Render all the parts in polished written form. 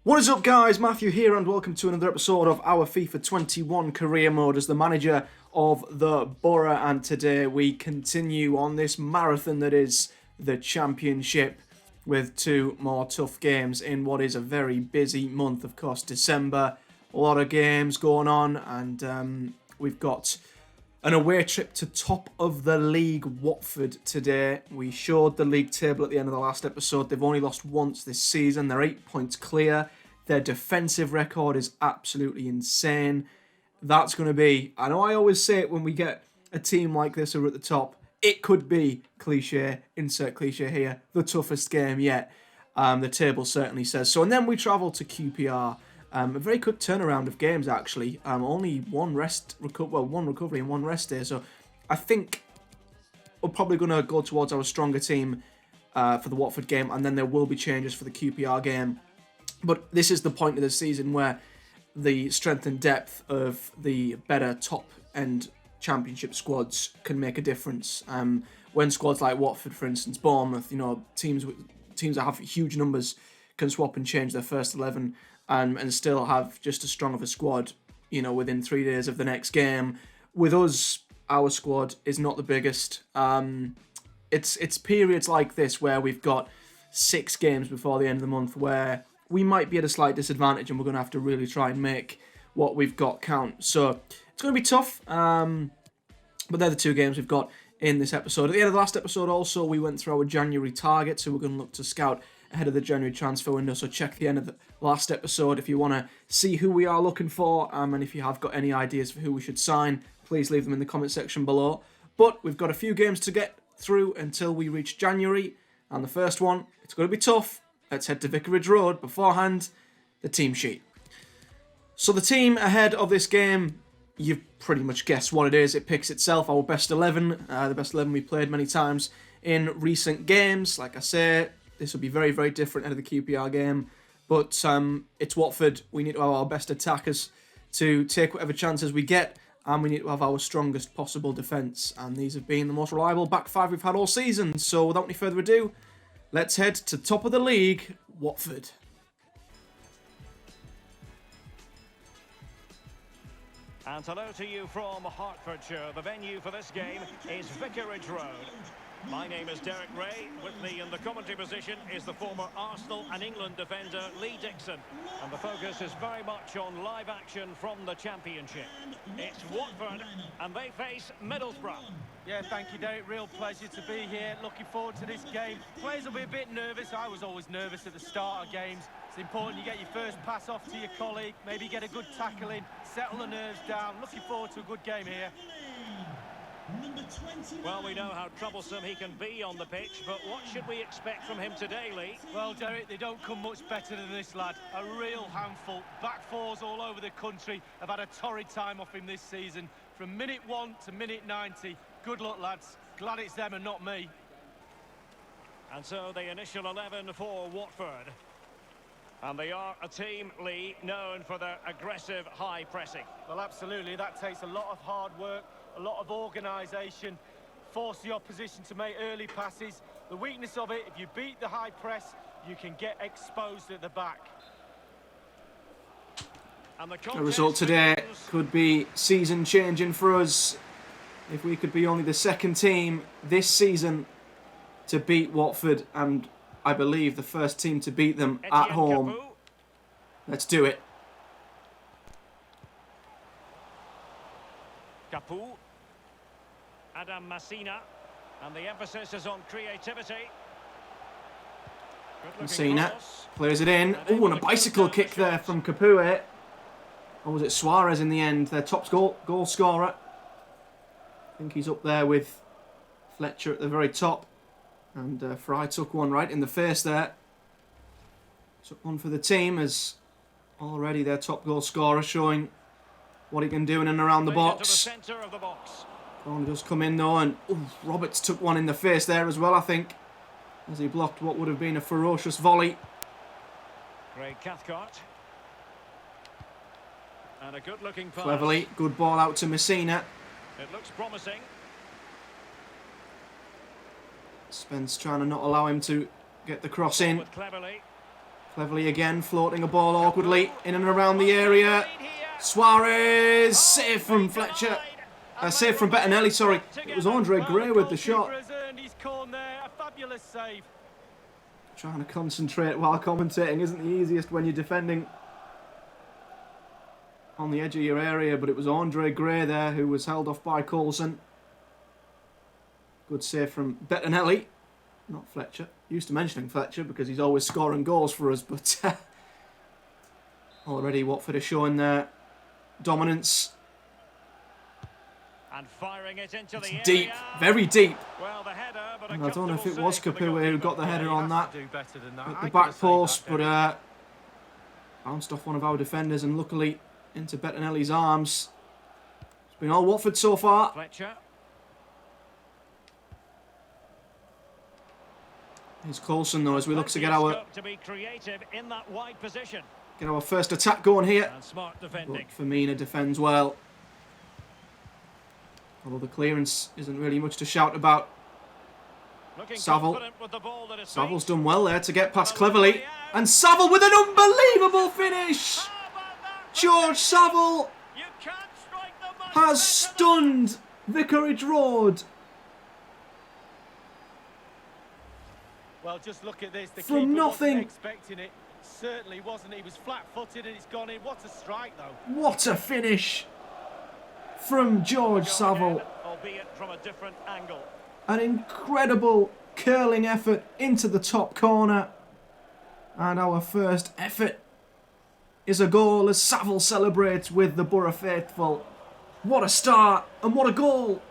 What is up, guys? Matthew here, and welcome to another episode of our FIFA 21 career mode as the manager of the Boro. And today we continue on this marathon that is the Championship with two more tough games in what is a very busy month. Of course, December, a lot of games going on, and we've got an away trip to top of the league, Watford, today. We showed the league table at the end of the last episode. They've only lost once this season. They're 8 points clear. Their defensive record is absolutely insane. That's going to be, I know I always say it when we get a team like this who are at the top, it could be, cliche, insert cliche here, the toughest game yet. The table certainly says so. And then we travel to QPR. A very good turnaround of games, actually. Only one recovery and one rest day. So I think we're probably going to go towards our stronger team for the Watford game, and then there will be changes for the QPR game. But this is the point of the season where the strength and depth of the better top-end Championship squads can make a difference. When squads like Watford, for instance, Bournemouth, teams that have huge numbers can swap and change their first 11 and still have just as strong of a squad, within 3 days of the next game. With us, our squad is not the biggest. It's periods like this where we've got 6 games before the end of the month where we might be at a slight disadvantage and we're going to have to really try and make what we've got count. So it's going to be tough, but they're the 2 games we've got in this episode. At the end of the last episode also, we went through our January targets, so we're going to look to scout ahead of the January transfer window. So check the end of the last episode if you want to see who we are looking for, and if you have got any ideas for who we should sign, please leave them in the comment section below. But we've got a few games to get through until we reach January, and the first one, it's going to be tough. Let's head to Vicarage Road. Beforehand, the team sheet. So the team ahead of this game, you've pretty much guessed what it is. It picks itself, our best 11, the best 11 we played many times in recent games. Like I say, this will be very, very different ahead of the QPR game. But it's Watford. We need to have our best attackers to take whatever chances we get, and we need to have our strongest possible defence. And these have been the most reliable back 5 we've had all season. So without any further ado, let's head to top of the league, Watford. And hello to you from Hertfordshire. The venue for this game is Vicarage Road. My name is Derek Ray. With me in the commentary position is the former Arsenal and England defender Lee Dixon. And the focus is very much on live action from the Championship. It's Watford and they face Middlesbrough. Yeah, thank you, Derek. Real pleasure to be here. Looking forward to this game. Players will be a bit nervous. I was always nervous at the start of games. It's important you get your first pass off to your colleague, maybe get a good tackle in, settle the nerves down. Looking forward to a good game here. Well, we know how troublesome he can be on the pitch, but what should we expect from him today, Lee? Well, Derek, they don't come much better than this lad. A real handful. Back fours all over the country have had a torrid time off him this season. From minute 1 to minute 90. Good luck, lads. Glad it's them and not me. And so the initial 11 for Watford. And they are a team, Lee, known for their aggressive high pressing. Well, absolutely. That takes a lot of hard work, a lot of organisation, force the opposition to make early passes. The weakness of it, if you beat the high press, you can get exposed at the back. And The result today could be season-changing for us if we could be only the second team this season to beat Watford, and I believe the first team to beat them at home. Let's do it. Capu. Adam Messina. And the emphasis is on creativity. Messina plays it in. Oh, and a bicycle kick there from Capu. Or was it Suarez in the end? Their top goal scorer. I think he's up there with Fletcher at the very top. And Fry took one right in the face there. Took one for the team as already their top goal scorer, showing what he can do in and around the box. Corner does come in though, and Roberts took one in the face there as well, I think, as he blocked what would have been a ferocious volley. Craig Cathcart. And a good-looking pass. Cleverly, good ball out to Messina. It looks promising. Spence trying to not allow him to get the cross in. Cleverly again, floating a ball awkwardly in and around the area. Suarez, save from Fletcher. Save from Bettinelli, sorry. It was Andre Gray with the shot. Trying to concentrate while commentating isn't the easiest when you're defending on the edge of your area, but it was Andre Gray there who was held off by Coulson. Good save from Bettinelli, not Fletcher. Used to mentioning Fletcher because he's always scoring goals for us, but already Watford are showing their dominance. And firing it into the deep, area. very deep. Well, the header, but And I don't know if it was Kapua who got the header on that that at the back post, but bounced off one of our defenders and luckily into Bettinelli's arms. It's been all Watford so far. Fletcher. Here's Coulson though as we look to get our creative in that wide position. Get our first attack going here. And smart defending. But Firmino defends well. Although the clearance isn't really much to shout about. Saville. Savile's done well there to get past Cleverly. And Saville with an unbelievable finish! George Saville has stunned Vicarage Road. Well, just look at this. The From keeper nothing. wasn't expecting it. Certainly wasn't. He was flat-footed and it's gone in. What a strike, though. What a finish from George Saville. Albeit from a different angle. An incredible curling effort into the top corner. And our first effort is a goal as Saville celebrates with the Boro faithful. What a start and what a goal.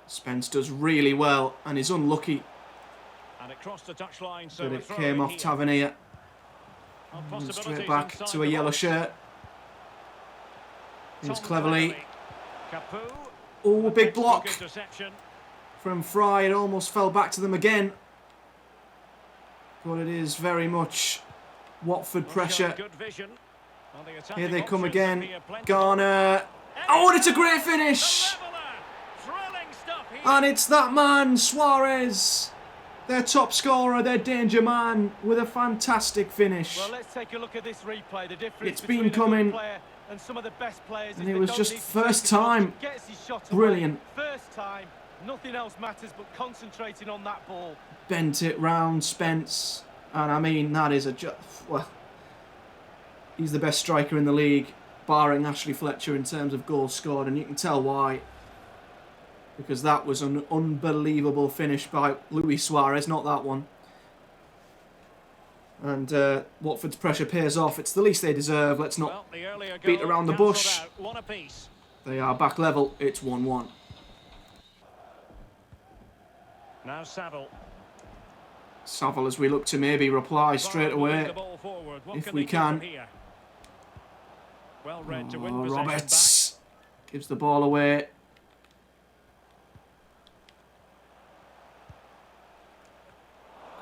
Spence does really well and is unlucky. And it crossed the touchline, so but it came off Tavernier. And straight back to a yellow shirt. Here's Cleverly. Oh, big block from Fry. It almost fell back to them again. But it is very much Watford pressure. Here they come again. Garner. Oh, and it's a great finish. And it's that man, Suarez. Their top scorer, their danger man, with a fantastic finish. Well, let's take a look at this replay. The difference It's been coming. And some of the best players, and it was just first time. Brilliant. First time, nothing else matters but concentrating on that ball. Bent it round Spence, and I mean that is well, he's the best striker in the league, barring Ashley Fletcher in terms of goals scored, and you can tell why. Because that was an unbelievable finish by Luis Suarez, not that one. And Watford's pressure pays off. It's the least they deserve. Let's not beat around the bush. They are back level. It's 1-1. Now Saville. Saville as we look to maybe reply straight away. If we can. Well read to win Roberts gives the ball away.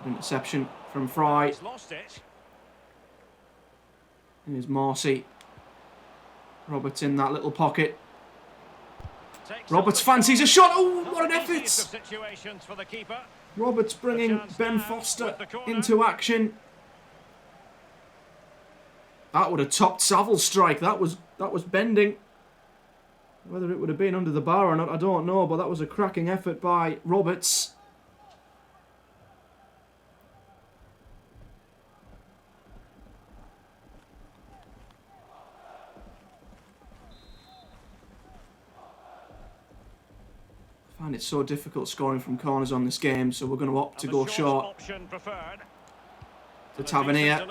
Interception from Fry. Here's Marcy. Roberts in that little pocket. Roberts fancies a shot. Oh, what an effort! Roberts bringing Ben Foster into action. That would have topped Saville's strike. That was bending. Whether it would have been under the bar or not, I don't know. But that was a cracking effort by Roberts. I find it so difficult scoring from corners on this game, so we're going to opt to go short to Tavernier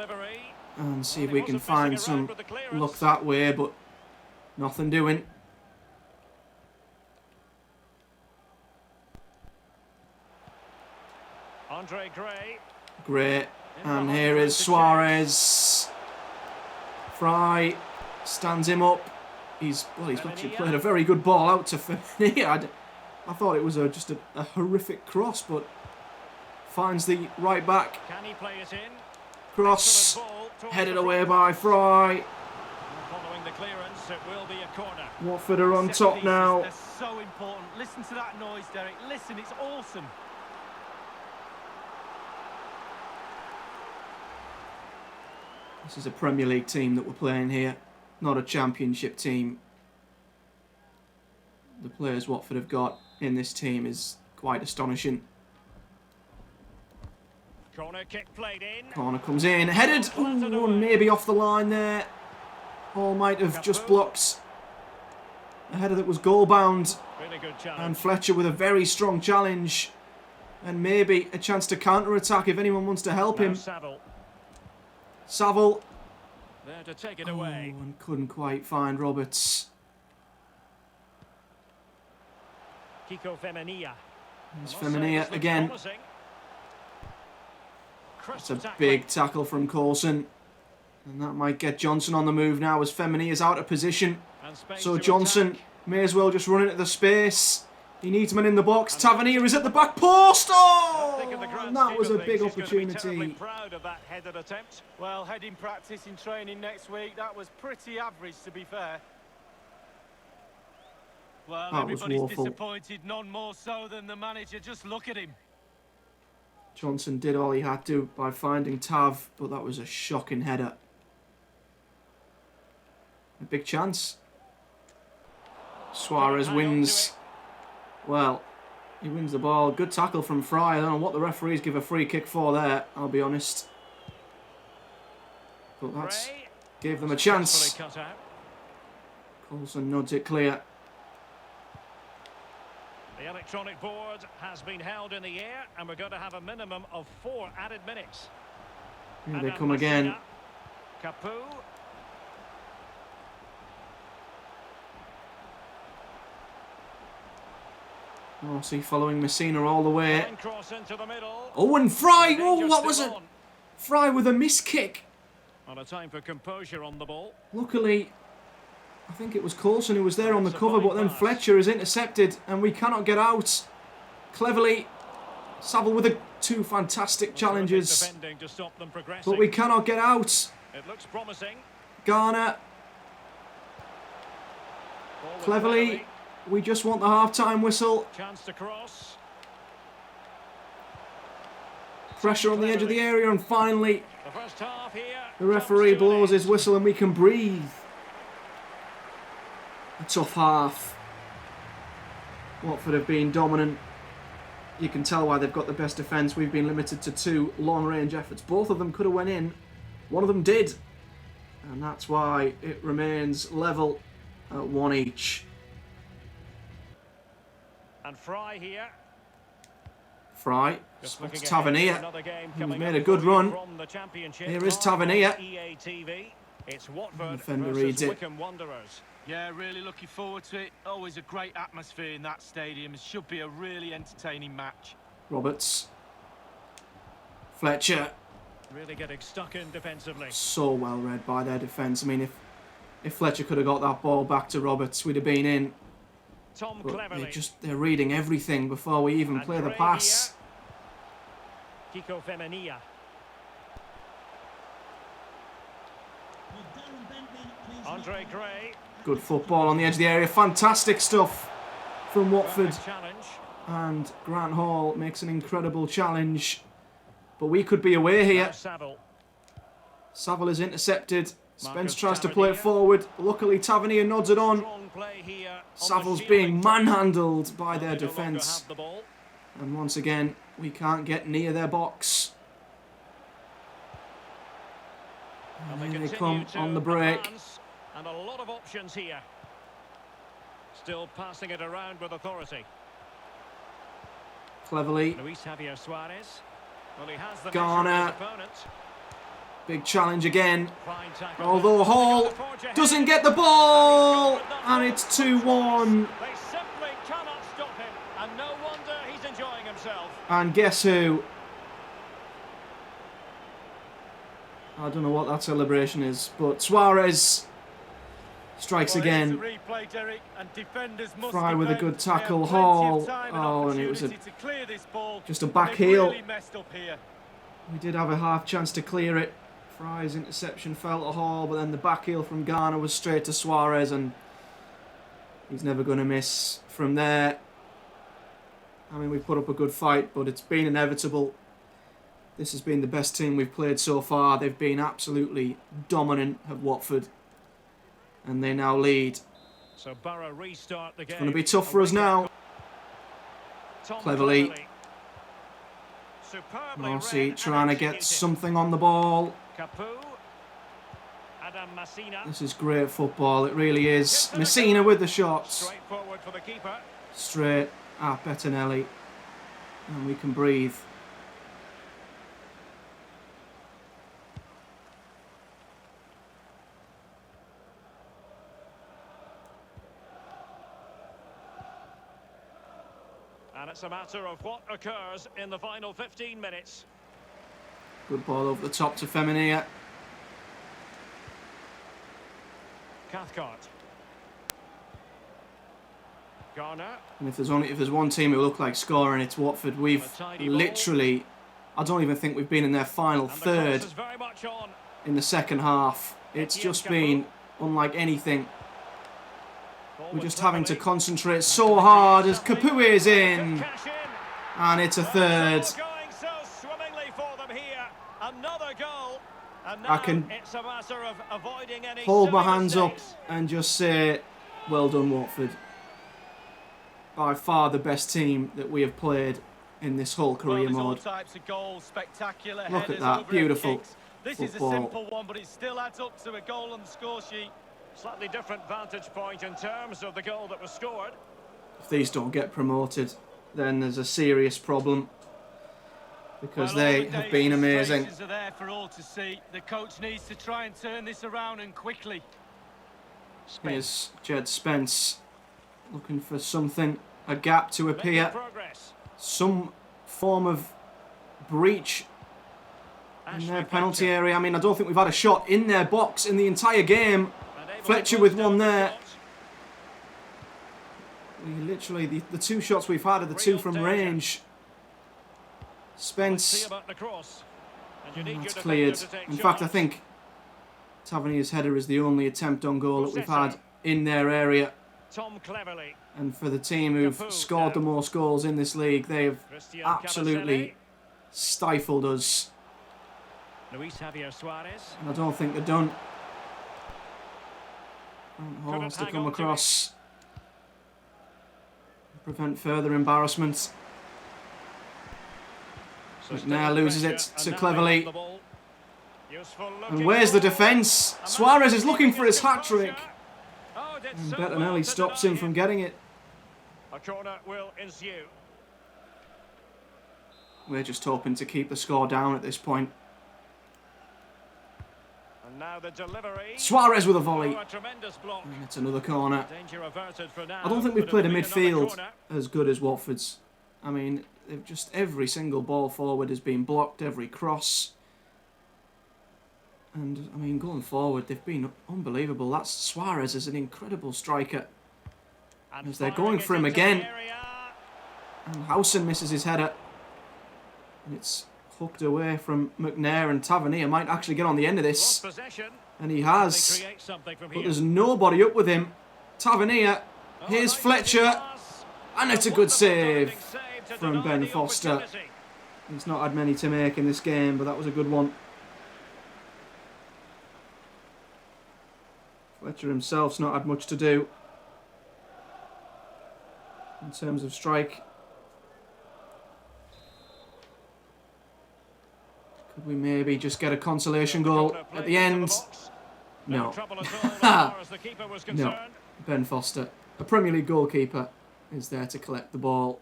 and see if we can find some luck that way, but nothing doing. Andre Gray. Great, and here is Suarez. Fry stands him up. He's actually played a very good ball out to Firmino. I thought it was just a horrific cross, but finds the right back. Can he play it in? Cross, headed away by Fry. the clearance, it will be a corner. Watford are on Set top pieces, now. they're so important. Listen to that noise, Derek. Listen, it's awesome. This is a Premier League team that we're playing here, not a Championship team. The players Watford have got in this team is quite astonishing. Corner kick played in. Corner comes in, headed, ooh, maybe off the line there. Hall might have just blocked a header that was goal bound. Really good challenge. And Fletcher with a very strong challenge. And maybe a chance to counter-attack if anyone wants to help him. Saville. There to take it away. And couldn't quite find Roberts. Kiko Femenia. There's Femenia again. It's a big tackle from Coulson. And that might get Johnson on the move now as Femenia's out of position. So Johnson may as well just run into the space. He needs men in the box. Tavernier is at the back post. Oh! And that was a big opportunity. Proud of that headed attempt. Well, heading practice in training next week, that was pretty average, to be fair. Well, That was everybody's woeful. disappointed, none more so than the manager. Just look at him. Johnson did all he had to by finding Tav, but that was a shocking header. A big chance. Suarez wins. Well, he wins the ball. Good tackle from Fry. I don't know what the referees give a free kick for there, I'll be honest. But that's gave them a chance. Coulson nods it clear. The electronic board has been held in the air, and we're going to have a minimum of 4 added minutes. Here they come again. Capu. Oh, see, following Messina all the way. Cross into the middle. Oh, and Fry! Oh, what was it? Fry with a miss kick. On a time for composure on the ball. Luckily, I think it was Coulson who was there on the cover, but then Fletcher is intercepted and we cannot get out. Cleverly, Saville with 2 fantastic challenges, but we cannot get out. It looks promising. Garner, cleverly, we just want the half-time whistle. Chance to cross. Pressure on the edge of the area, and finally, The first half here. the referee blows his whistle and we can breathe. A tough half. Watford have been dominant. You can tell why they've got the best defence. We've been limited to 2 long-range efforts. Both of them could have went in. One of them did. And that's why it remains level at 1 each. And Fry here. Fry Just spots looking Tavernier. ahead to another game He's coming made up a good for you run. from the Championship. Here is Live Tavernier. on EA TV. It's Watford Defender versus reads it. Wycombe Wanderers. Yeah, really looking forward to it. Always a great atmosphere in that stadium. It should be a really entertaining match. Roberts. Fletcher. Really getting stuck in defensively. So well read by their defence. I mean, if Fletcher could have got that ball back to Roberts, we'd have been in. Tom But Cleverly. they're reading everything before we even And play the Gray pass. here. Kiko Femenia. Andre Gray. Good football on the edge of the area. Fantastic stuff from Watford. Perfect challenge. And Grant Hall makes an incredible challenge. But we could be away here. Now Saville. Saville is intercepted. Spence Marcus tries to play it Tavernier. forward. Luckily, Tavernier nods it on. Strong play here on the Saville's shielding being touch. manhandled by their They no longer defence. have the ball. And once again, we can't get near their box. And And here they continue come to on the break. advance, and a lot of options here. Still passing it around with authority. Cleverly. Luis Javier Suarez. Well, he has the Garner. measure of his opponent. Big challenge again. Fine tackle. Although Hall doesn't get the ball. And it's 2-1. They simply cannot stop him, and no wonder he's enjoying himself. And guess who? I don't know what that celebration is, but Suarez strikes again. Replay, Derek, and defenders must Fry with a defend. good They have tackle. plenty Hall. of time Oh, and it was opportunity to clear this ball, just a but back they've heel. really messed up here. We did have a half chance to clear it. Fry's interception fell to Hall, but then the back heel from Garner was straight to Suarez, and he's never going to miss from there. I mean, we've put up a good fight, but it's been inevitable. This has been the best team we've played so far. They've been absolutely dominant at Watford, and they now lead. So Boro restart the game. It's going to be tough for us now. Cleverly. Marcy trying to get something on the ball. This is great football, it really is. Messina with the shots. Straight at Bettinelli. And we can breathe. And it's a matter of what occurs in the final 15 minutes. Good ball over the top to Femenia. Cathcart. Garner. And if there's one team who look like scoring, it's Watford. We've literally, I don't even think we've been in their final third in the second half. It's just been unlike anything. We're just having to concentrate so hard as Capoue is in. And it's a third. I can hold my hands up and just say, well done, Watford. By far the best team that we have played in this whole career mode. Look at that, beautiful This is a simple one, but it still adds up to a goal on the score sheet. Slightly different vantage point in terms of the goal that was scored. If these don't get promoted, then there's a serious problem. Because they have been amazing. Are there for all to see. The coach needs to try and turn this around and quickly. Here's Jed Spence looking for something, a gap to appear. Some form of breach in their penalty area. I mean, I don't think we've had a shot in their box in the entire game. Fletcher with one there. We literally, the two shots we've had are the two from range. Spence. That's cleared. In fact, I think Tavernier's header is the only attempt on goal that we've had in their area. And for the team who've scored the most goals in this league, they have absolutely stifled us. And I don't think they're done. Hall has to come across. Prevent further embarrassment. McNair loses it to Cleverly. And where's the defence? Suarez is looking for his hat-trick. And Bettinelli stops him from getting it. A corner will ensue. We're just hoping to keep the score down at this point. And now the delivery. Suarez with a volley. A tremendous block. And it's another corner. Danger averted for now. I don't think we've played a midfield as good as Watford's. I mean, just every single ball forward has been blocked, every cross. And, I mean, going forward, they've been unbelievable. That's Suarez is an incredible striker. As they're going for him again. And Howson misses his header. And it's hooked away from McNair, and Tavernier might actually get on the end of this. And he has. But there's nobody up with him. Tavernier. Here's Fletcher. And it's a good save from Ben Foster. He's not had many to make in this game, but that was a good one. Fletcher himself's not had much to do in terms of strike. Could we maybe just get a consolation goal at the end? No. No. Ben Foster, a Premier League goalkeeper, is there to collect the ball.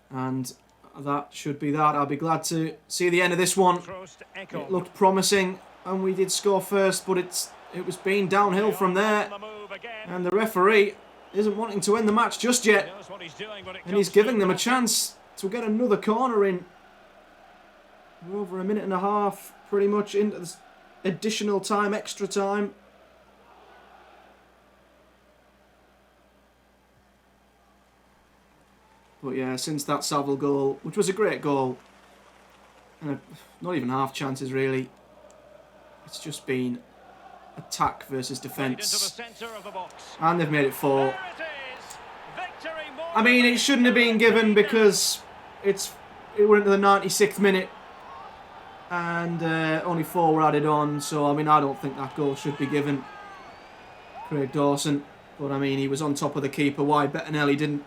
And that should be that. I'll be glad to see the end of this one. It looked promising and we did score first, but it was being downhill from there. And the referee isn't wanting to end the match just yet. And he's giving them a chance to get another corner in. We're over a minute and a half, pretty much into this additional time, extra time. But yeah, since that Saville goal, which was a great goal, and not even half chances really, It's just been attack versus defence. The And they've made it 4. There it is. Victory more I mean, it shouldn't have been given because it went into the 96th minute. And only 4 were added on. So, I mean, I don't think that goal should be given. Craig Dawson. But, I mean, he was on top of the keeper. Why Bettinelli didn't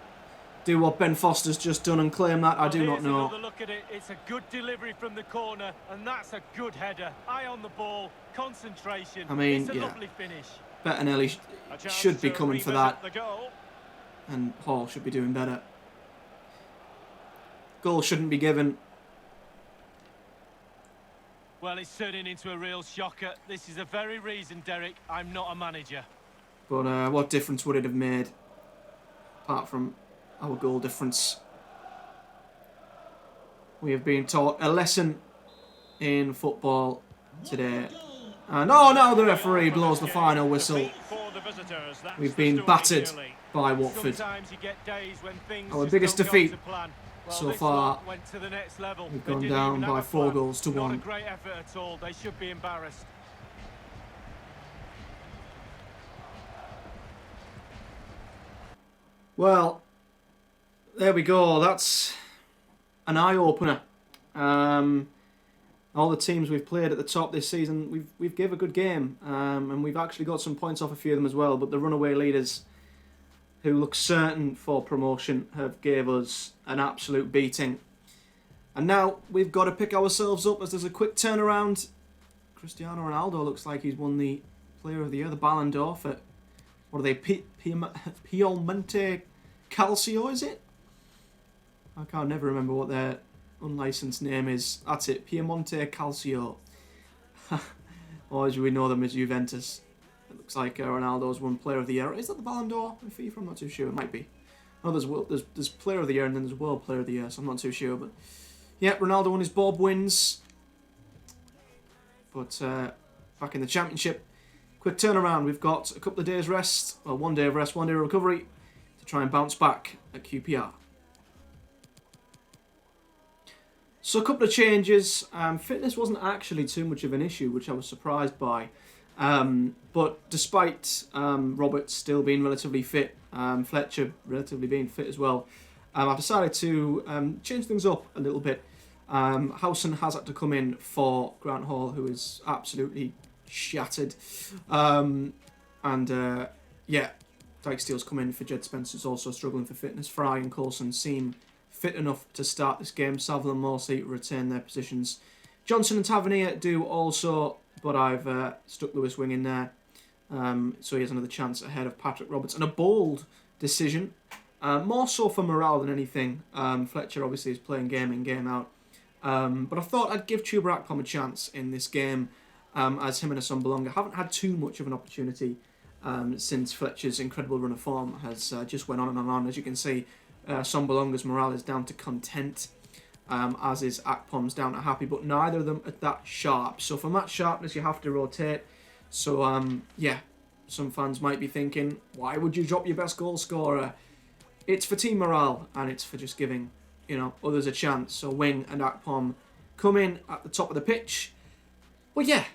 do what Ben Foster's just done and claim that, I do not know. Another look at it. It's a good delivery from the corner, and that's a good header. Eye on the ball, concentration. I mean, it's a yeah. lovely finish. Bettinelli should be coming for that. And Hall should be doing better. Goal shouldn't be given. Well, it's turning into a real shocker. This is the very reason, Derek, I'm not a manager. But what difference would it have made? Apart from our goal difference. We have been taught a lesson in football today. And oh no, the referee blows the final whistle. We've been battered by Watford. Our biggest defeat so far. We've gone down by 4 goals to 1. Not a great effort at all. They should be embarrassed. Well, there we go. That's an eye-opener. All the teams we've played at the top this season, we've give a good game, and we've actually got some points off a few of them as well. But the runaway leaders, who look certain for promotion, have gave us an absolute beating. And now we've got to pick ourselves up as there's a quick turnaround. Cristiano Ronaldo looks like he's won the Player of the Year, the Ballon d'Or for, what are they, Piemonte Calcio, is it? I can't never remember what their unlicensed name is. That's it, Piemonte Calcio. Or as we know them as Juventus. It looks like Ronaldo's won Player of the Year. Is that the Ballon d'Or in FIFA? I'm not too sure. It might be. No, there's Player of the Year and then there's World Player of the Year, so I'm not too sure. But yeah, Ronaldo won his Bob wins. But back in the Championship, quick turnaround. We've got a couple of days rest, well, 1 day of rest, 1 day of recovery to try and bounce back at QPR. So a couple of changes. Fitness wasn't actually too much of an issue, which I was surprised by. But despite Roberts still being relatively fit, Fletcher relatively being fit as well, I've decided to change things up a little bit. Howson has had to come in for Grant Hall, who is absolutely shattered. Yeah, Dyke Steele's come in for Jed Spence, who's also struggling for fitness. Fry and Coulson seem fit enough to start this game. Saville and Morsey retain their positions. Johnson and Tavernier do also, but I've stuck Lewis Wing in there. So he has another chance ahead of Patrick Roberts. And a bold decision, more so for morale than anything. Fletcher obviously is playing game in, game out. But I thought I'd give Chuba Akpom a chance in this game, as him and Assombalonga haven't had too much of an opportunity since Fletcher's incredible run of form has just went on and on. As you can see, Assombalonga's morale is down to content, as is Akpom's down to happy, but neither of them are that sharp. So for match sharpness, you have to rotate. So, yeah, some fans might be thinking, why would you drop your best goal scorer? It's for team morale, and it's for just giving, others a chance. So Wing and Akpom come in at the top of the pitch. But yeah,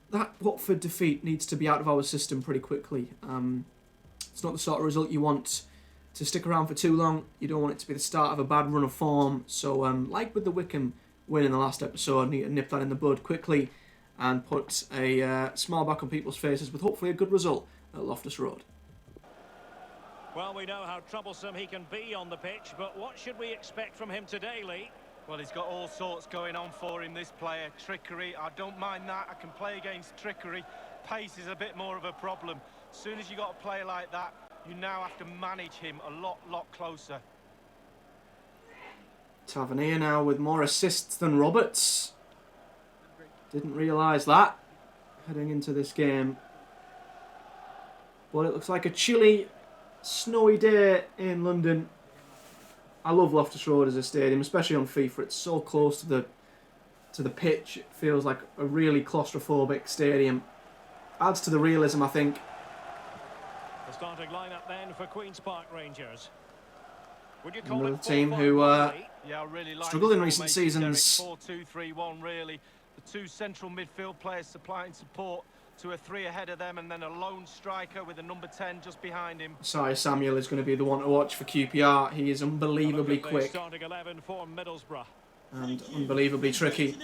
that Watford defeat needs to be out of our system pretty quickly. It's not the sort of result you want to stick around for too long. You don't want it to be the start of a bad run of form. So, like with the Wickham win in the last episode, need to nip that in the bud quickly and put a smile back on people's faces with hopefully a good result at Loftus Road. Well, we know how troublesome he can be on the pitch, but what should we expect from him today, Lee? Well, he's got all sorts going on for him, this player. Trickery, I don't mind that. I can play against trickery. Pace is a bit more of a problem. As soon as you got a player like that, you now have to manage him a lot closer. Tavernier now with more assists than Roberts. Didn't realise that heading into this game. But it looks like a chilly, snowy day in London. I love Loftus Road as a stadium, especially on FIFA. It's so close to the pitch. It feels like a really claustrophobic stadium. Adds to the realism, I think. The starting lineup then for Queen's Park Rangers. Would you another team who Yeah, I really like struggled in recent seasons. 4-2-3-1, really. The two central midfield players supplying support to a three ahead of them, and then a lone striker with a number 10 just behind him. Sorry, Samuel is going to be the one to watch for QPR. He is unbelievably quick Starting 11 for Middlesbrough. and unbelievably tricky.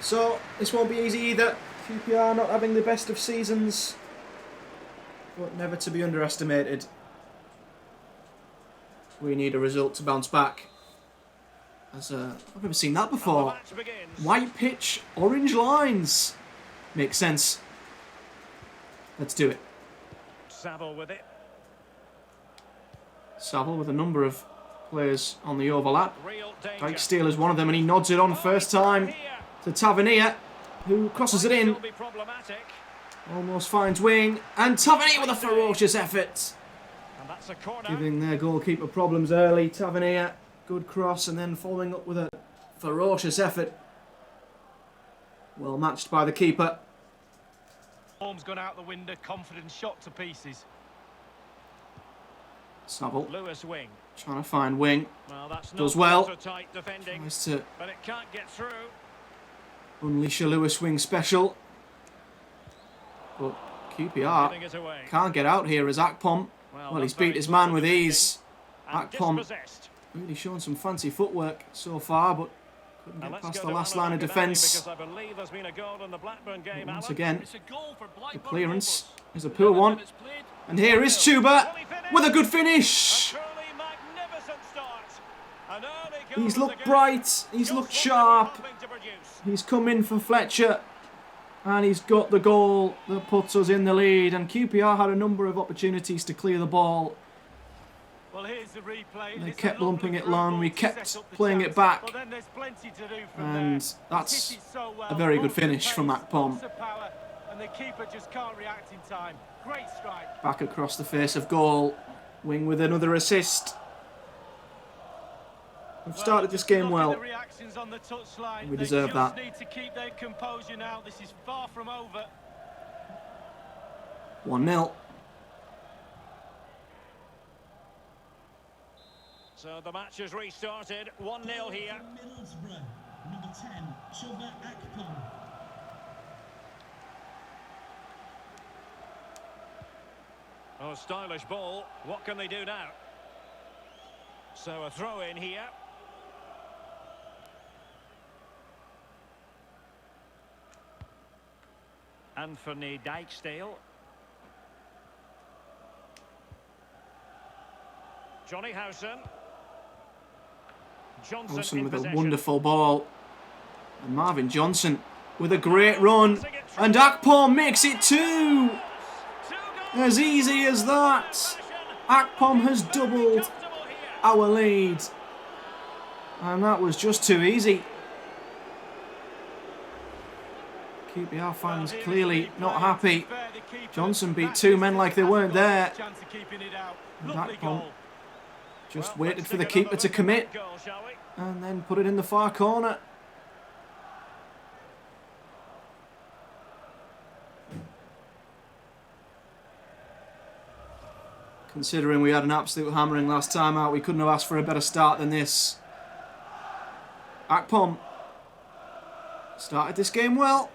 So, this won't be easy either. QPR not having the best of seasons, but never to be underestimated. We need a result to bounce back. I've never seen that before. White pitch, orange lines. Makes sense. Let's do it. Saville with it. Saville with a number of players on the overlap. Real danger. Dijksteel is one of them, and he nods it on first time to Tavernier, who crosses it in. Be problematic. Almost finds wing, and Tavernier with a ferocious effort. And that's a corner. Giving their goalkeeper problems early. Tavernier, good cross, and then following up with a ferocious effort. Well matched by the keeper. Form's gone out the window, confidence shot to pieces. Saville Lewis wing. trying to find wing. Well, that's not Does well. watertight defending, Tries to but it can't get through. unleash a Lewis wing special. But QPR Giving it away. can't get out here as Akpom. Well, he's that's very beat his man clever with defending. ease. And Akpom dispossessed. really showing some fancy footwork so far, but couldn't And get let's past go the to last Alan line of McInally, defence. because I believe there's been a goal in the Blackburn game, Once Alan. again, It's a goal for the Blackburn clearance Rovers. is a poor one. And here is Chuba with a good finish. A truly magnificent start. An early goal He's in the looked game. bright, he's Just looked what sharp. they were hoping to produce. He's come in for Fletcher, and he's got the goal that puts us in the lead. And QPR had a number of opportunities to clear the ball. Well, here's the replay. They It's a kept lovely lumping it through long. ball We to kept set up the playing chance. it back. Well, then there's plenty to do from And there. that's He hit it so well, a very good lots of finish from pace, Akpom. lots of power, and the keeper just can't react in time. Great strike. Back across the face of goal. Wing with another assist. We've started this game Look at well. the reactions on the touchline. We deserve They that. just need to keep their composure now. This is far from over. 1-0. So the match has restarted. 1-0 here. Middlesbrough, number 10, Chuba Akpom. Oh, stylish ball. What can they do now? So a throw in here. Anthony Dijksteel. Johnny Howson. Johnson in With a possession. wonderful ball. And Marvin Johnson with a great run. And Akpom makes it 2. As easy as that. Akpom has doubled our lead. And that was just too easy. QPR fans clearly not happy. Johnson beat 2 men like they weren't there. And Akpom just waited for the keeper to commit and then put it in the far corner. Considering we had an absolute hammering last time out, we couldn't have asked for a better start than this. Akpom started this game well.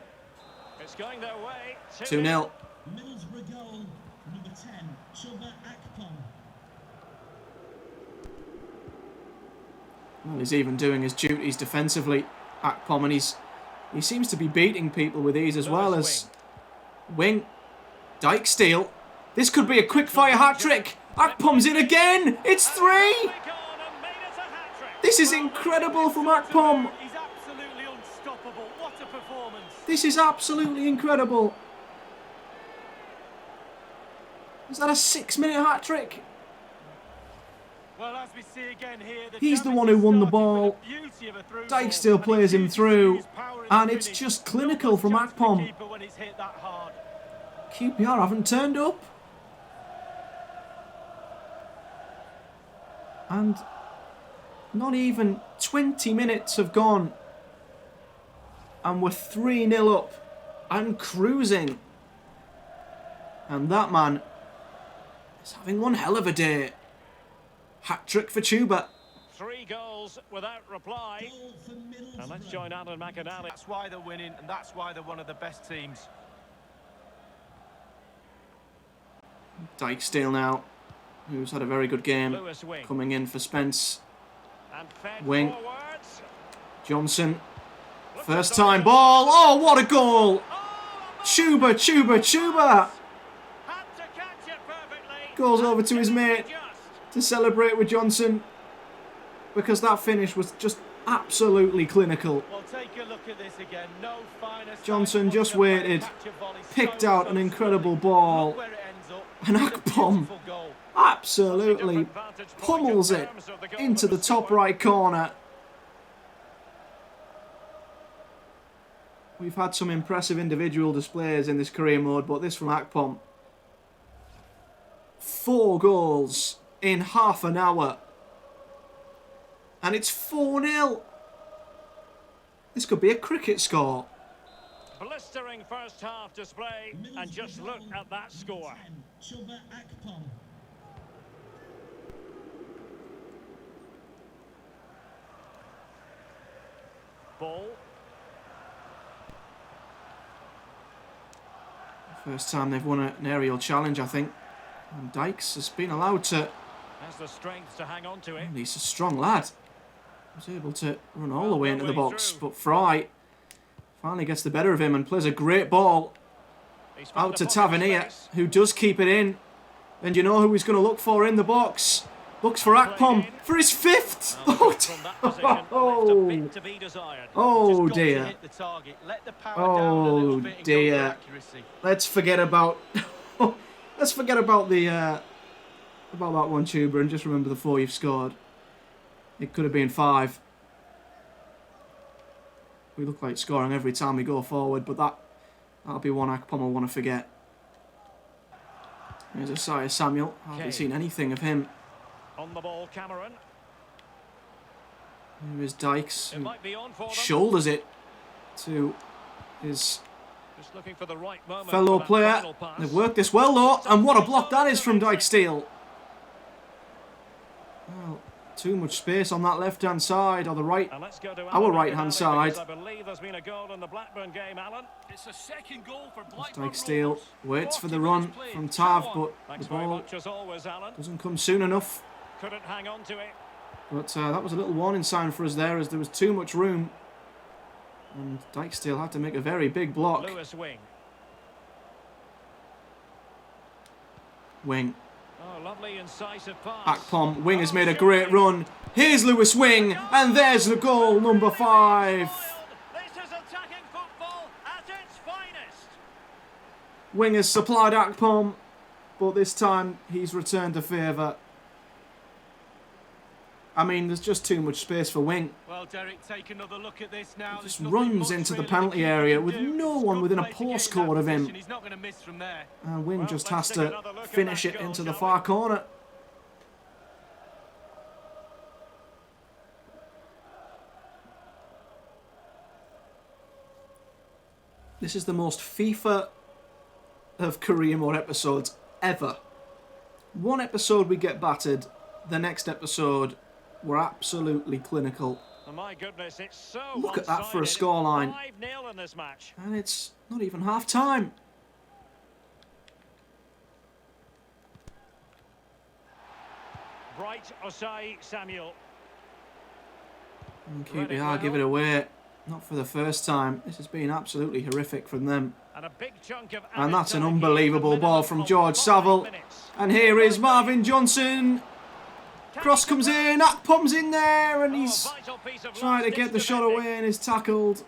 It's going their way. 2-0. Middlesbrough goal, number 10, Chuba Akpom. Well, he's even doing his duties defensively, Akpom, and he seems to be beating people with ease as well as wing. Dijksteel. This could be a quick-fire hat-trick. Akpom's in again. It's 3. This is incredible from Akpom. He's absolutely unstoppable. What a performance. This is absolutely incredible. Is that a 6-minute hat-trick? Well, as we see again here, He's the one who won the ball. Dijksteel plays him through, and it's just clinical from Akpom. QPR haven't turned up. And not even 20 minutes have gone. And we're 3-0 up and cruising. And that man is having one hell of a day. Hat-trick for Chuba. 3 goals without reply. Goal for Middlesbrough. And let's join Alan McAnally. That's why they're winning, and that's why they're one of the best teams. Dijksteel now, who's had a very good game, Lewis wing. coming in for Spence. And fed Wing. forwards. Johnson, Looks first as though time it's- ball. Oh, what a goal! Oh, Chuba. had to catch it perfectly. Goes over to his mate Just. to celebrate with Johnson, because that finish was just absolutely clinical. Well, take a look at this again. No finer sight Johnson than just watching a player waited, catch a volley picked so out an incredible ball, Look where it ends up. and It's a Akpom beautiful goal. absolutely Different vantage point pummels in it terms of the goal into that the was top scored. right corner. We've had some impressive individual displays in this career mode, but this from Akpom. 4 goals in half an hour. And it's 4-0. This could be a cricket score. Blistering first half display, and just look at that score. 10, Chuba Akpom. Ball. First time they've won an aerial challenge, I think. And Dykes has been allowed to... Has the strength to hang on to it. He's a strong lad. Was able to run all the way into the Well, box, through. but Fry finally gets the better of him and plays a great ball He's found out to a pocket of Tavernier, space. who does keep it in. And you know who he's going to look for in the box? Looks for Akpom for his 5th. Well, from that position, left a bit to be desired. Oh Just got to dear. hit the target. Let the power down a little Oh bit and go dear. for accuracy. Let's forget about let's forget about the about that one, Tuber, and just remember the 4 you've scored. It could have been 5. We look like scoring every time we go forward, but that'll be one Akpom will want to forget. There's Isaiah Samuel. I haven't Okay. seen anything of him. On the ball, Cameron. Here is Dykes, It who might be on for them. shoulders it to his Just looking for the right moment fellow for that player. final pass. They've worked this well though, and what a block that is from Dijksteel. Well, too much space on that left-hand side, or the right. And let's go to Our Alan right-hand McAnally, side. because I believe there's been a goal in the Blackburn game, Alan. It's a second goal for Blackburn Dijksteel Rovers. waits for the 40 run minutes played, from 2-1. Tav, but Thanks the very ball much as always, Alan. doesn't come soon enough. Couldn't hang on to it. But that was a little warning sign for us there, as there was too much room. And Dijksteel had to make a very big block. Lewis wing. Wing. Oh, lovely incisive pass. Akpom. Wing has made a great run. Here's Lewis Wing, and there's the goal, number 5. This is attacking football at its finest. Wing has supplied Akpom, but this time he's returned the favour. I mean, there's just too much space for Wing. Well, Derek, take another look at this now. Just There's nothing runs much into the really penalty keeper area can with do. no It's one good within a play to get in that postcode of him. position. He's not going to miss from there. And Wing Well, just let's has take to another look at finish that it goal, into the shall far we? corner. This is the most FIFA of career mode episodes ever. One episode we get battered, the next episode we're absolutely clinical. Oh, my goodness, it's so Look at that for a one-sided. scoreline. 5-0 in this match. And it's not even half time. Bright Osai Samuel. And Read it QPR give it well. away. Not for the first time. This has been absolutely horrific from them. And a big chunk of And that's an added time here, unbelievable a minimum ball from of George 5 Saville. minutes. And here is Marvin Johnson. Cross comes in. Akpom's in there. And Oh, he's vital piece of trying to last-ditch get the shot defending. away and is tackled.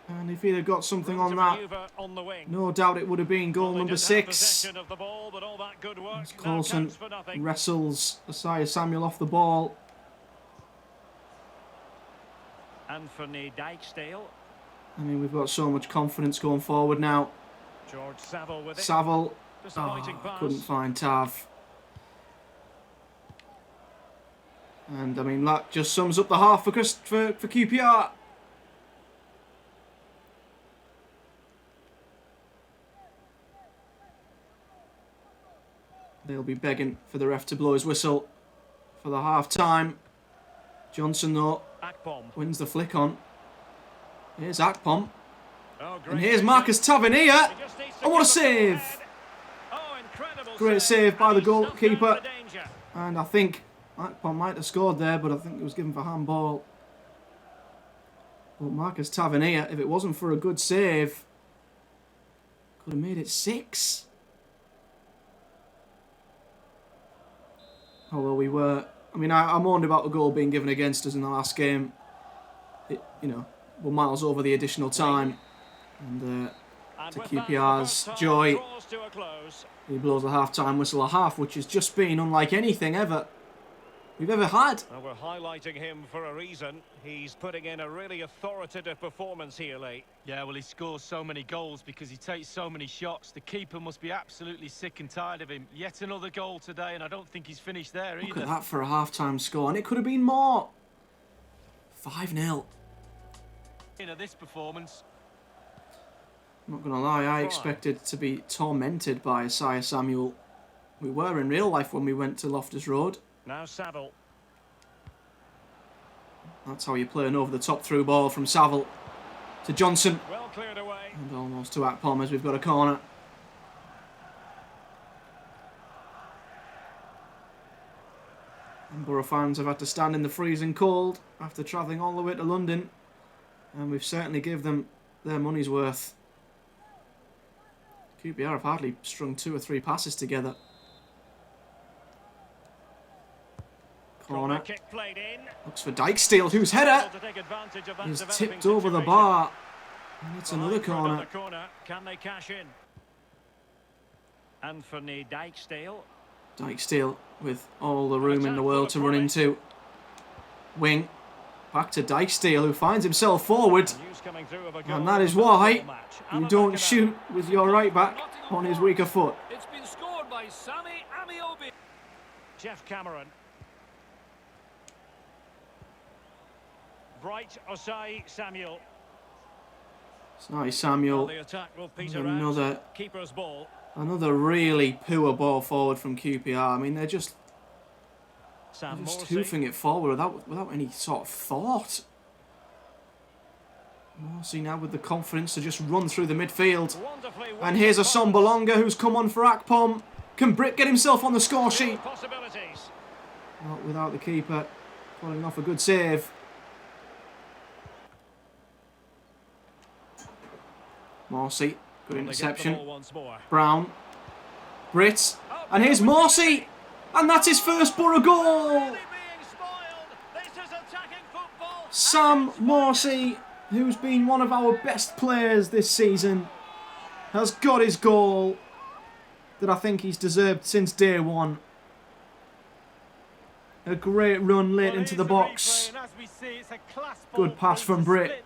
And if he'd have got something Room on to that, manoeuvre on the wing. no doubt it would have been goal Well, they number didn't have 6. possession of the ball, but all that good work As now Coulson counts for nothing. wrestles Isaiah Samuel off the ball. Anthony Dijksteel. I mean, we've got so much confidence going forward now. George Saville with it. Saville Disappointing pass. couldn't find Tav. And I mean, that just sums up the half for QPR. They'll be begging for the ref to blow his whistle for the half-time. Johnson, though, Akpom. wins the flick on. Here's Akpom. Oh, And here's Marcus Tavernier. Oh, what a save! Great save by the goalkeeper. And I think Akpom might have scored there, but I think it was given for handball. But Marcus Tavernier, if it wasn't for a good save, could have made it 6. Although we were... I mean, I moaned about the goal being given against us in the last game. We're miles over the additional time. And to QPR's joy, he blows the half-time whistle, a half which has just been unlike anything we've ever had. Well, we're highlighting him for a reason. He's putting in a really authoritative performance here, Lee. Yeah, well, he scores so many goals because he takes so many shots. The keeper must be absolutely sick and tired of him. Yet another goal today, and I don't think he's finished there either. Look at that for a half-time score, and it could have been more. 5-0. This performance. I'm not going to lie, I expected to be tormented by Isaiah Samuel. We were in real life when we went to Loftus Road. Now Saville. That's how you play an over-the-top through ball from Saville to Johnson. Well cleared away. And almost to Akpom as we've got a corner. And Boro fans have had to stand in the freezing cold after travelling all the way to London. And we've certainly given them their money's worth. QPR have hardly strung 2 or 3 passes together. Corner. Kick played in. Looks for Dijksteel, whose header is tipped over the bar. And it's another corner. Can they cash in? Anthony Dijksteel. Dijksteel with all the room in the world to run into. Wing. Back to Dijksteel, who finds himself forward. And that is why you don't shoot with your right back on his weaker foot. It's been scored by Sammy Amiobi. Jeff Cameron. Bright Osai Samuel. Osai Samuel. The attack will peter Another out. Keeper's ball. Another really poor ball forward from QPR. I mean, they're just hoofing it forward without any sort of thought. Morsey now with the confidence to just run through the midfield. And here's a Sombolonga who's come on for Akpom. Can Britt get himself on the score sheet? Not without the keeper pulling off a good save. Morsey, good interception. Brown. Britt. And here's Morsey. And that's his first Boro goal. Sam Morsey, who's been one of our best players this season, has got his goal that I think he's deserved since day one. A great run late into the box. Good pass from Britt.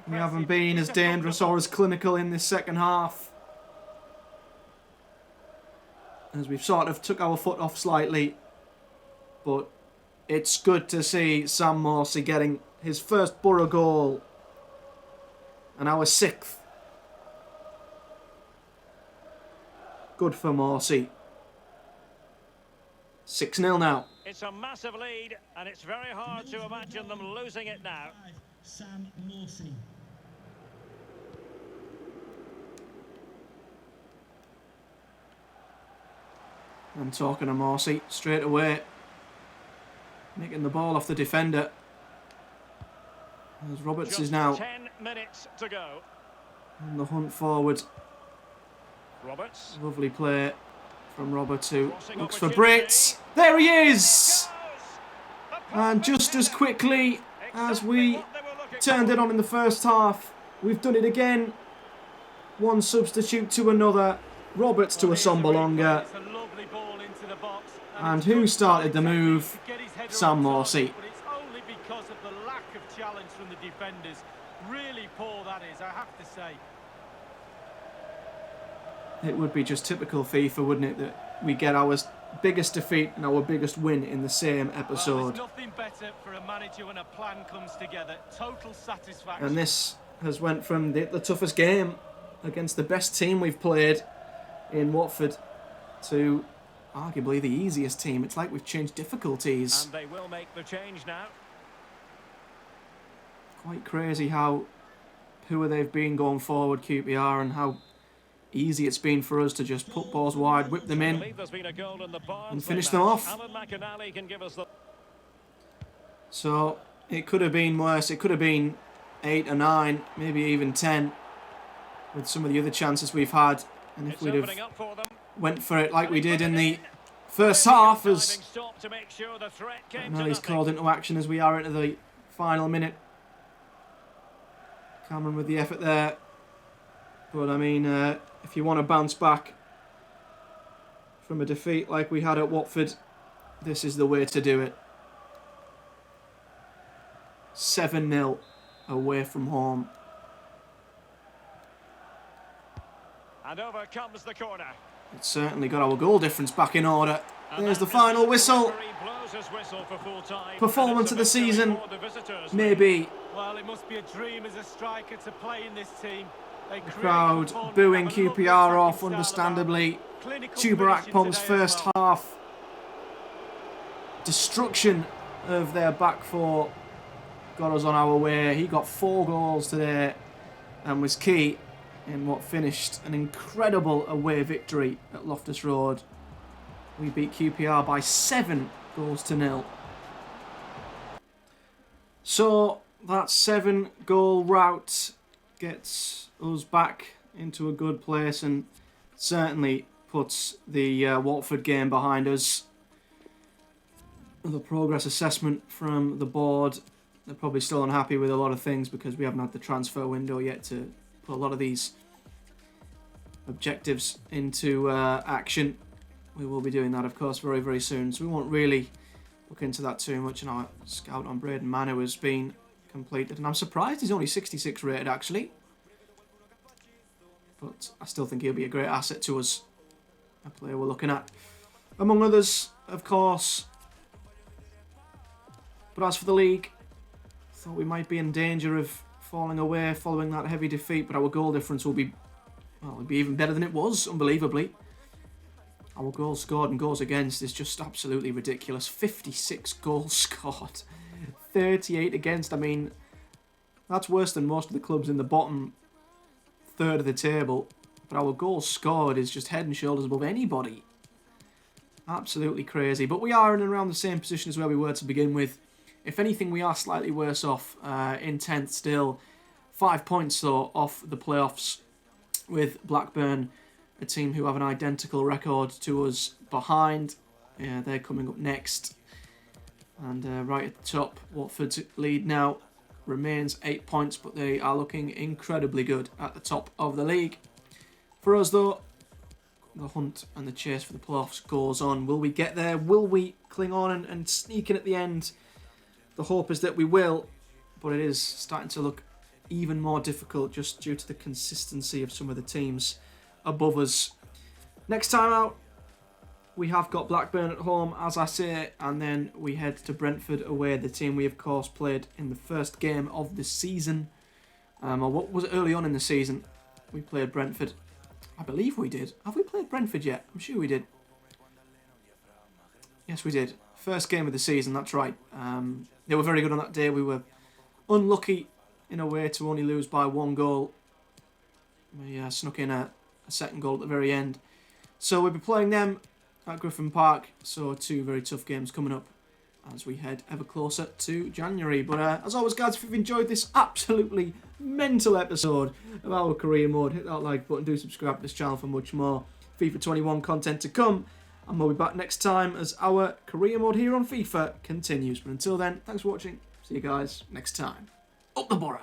We haven't been as dangerous or as clinical in this second half, as we've sort of took our foot off slightly. But it's good to see Sam Morsey getting his first Boro goal and our 6th. Good for Morsey. 6-0 now. It's a massive lead, and it's very hard to imagine them losing it now. Sam Morsey. And talking to Morsey straight away, nicking the ball off the defender. As Roberts Just is now 10 minutes to go. on the hunt forward. Roberts. Lovely play from Roberts, who looks for Britt. There he is! And just as quickly as we turned it on in the first half, we've done it again. One substitute to another. Roberts to a Sombolonga. And who started the move? Sam Morsey. But it's only because of the lack of challenge from the defenders. Really poor, that is, I have to say. It would be just typical FIFA, wouldn't it, that we get our biggest defeat and our biggest win in the same episode. Well, there's nothing better for a manager when a plan comes together. Total satisfaction. And this has went from the toughest game against the best team we've played in Watford to arguably the easiest team. It's like we've changed difficulties. And they will make the change now. Quite crazy how poor they've been going forward, QPR, and how easy it's been for us to just put balls wide, whip them in, and finish them off. So it could have been worse. It could have been 8 or 9, maybe even 10, with some of the other chances we've had. And if we'd have went for it like we did in the first half, as now he's called into action as we are into the final minute. Cameron with the effort there. But I mean, if you want to bounce back from a defeat like we had at Watford, this is the way to do it. 7-0 away from home. And over comes the corner. It's certainly got our goal difference back in order. There's the final whistle. Performance of the season, maybe. Well, it must be a dream as a striker to play in this team. The crowd booing QPR off, understandably. Chuba Akpom's first half destruction of their back four got us on our way. He got 4 goals today and was key in what finished an incredible away victory at Loftus Road. We beat QPR by 7 goals to 0. So that 7-goal rout gets us back into a good place and certainly puts the Watford game behind us. The progress assessment from the board, they're probably still unhappy with a lot of things because we haven't had the transfer window yet to put a lot of these objectives into action. We will be doing that, of course, very, very soon. So we won't really look into that too much. And our scout on Braden Manu has been completed. And I'm surprised he's only 66 rated, actually. But I still think he'll be a great asset to us. A player we're looking at. Among others, of course. But as for the league, I thought we might be in danger of falling away following that heavy defeat. But our goal difference will be, well, it'll be even better than it was, unbelievably. Our goals scored and goals against is just absolutely ridiculous. 56 goals scored. 38 against. I mean, that's worse than most of the clubs in the bottom third of the table. But our goals scored is just head and shoulders above anybody. Absolutely crazy. But we are in and around the same position as where we were to begin with. If anything, we are slightly worse off in 10th still. 5 points, though, off the playoffs with Blackburn, a team who have an identical record to us behind. They're coming up next. And right at the top, Watford's lead now remains 8 points, but they are looking incredibly good at the top of the league. For us, though, the hunt and the chase for the playoffs goes on. Will we get there? Will we cling on and sneak in at the end? The hope is that we will, but it is starting to look even more difficult just due to the consistency of some of the teams above us. Next time out, we have got Blackburn at home, as I say, and then we head to Brentford away, the team we of course played in the first game of the season. Or what was it, early on in the season? We played Brentford. I believe we did. Have we played Brentford yet? I'm sure we did. Yes, we did. First game of the season, that's right. They were very good on that day. We were unlucky in a way to only lose by 1 goal. We snuck in a second goal at the very end. So we'll be playing them at Griffin Park. So 2 very tough games coming up as we head ever closer to January. But as always, guys, if you've enjoyed this absolutely mental episode of our career mode, hit that like button, do subscribe to this channel for much more FIFA 21 content to come. And we'll be back next time as our career mode here on FIFA continues. But until then, thanks for watching. See you guys next time. Up the Boro!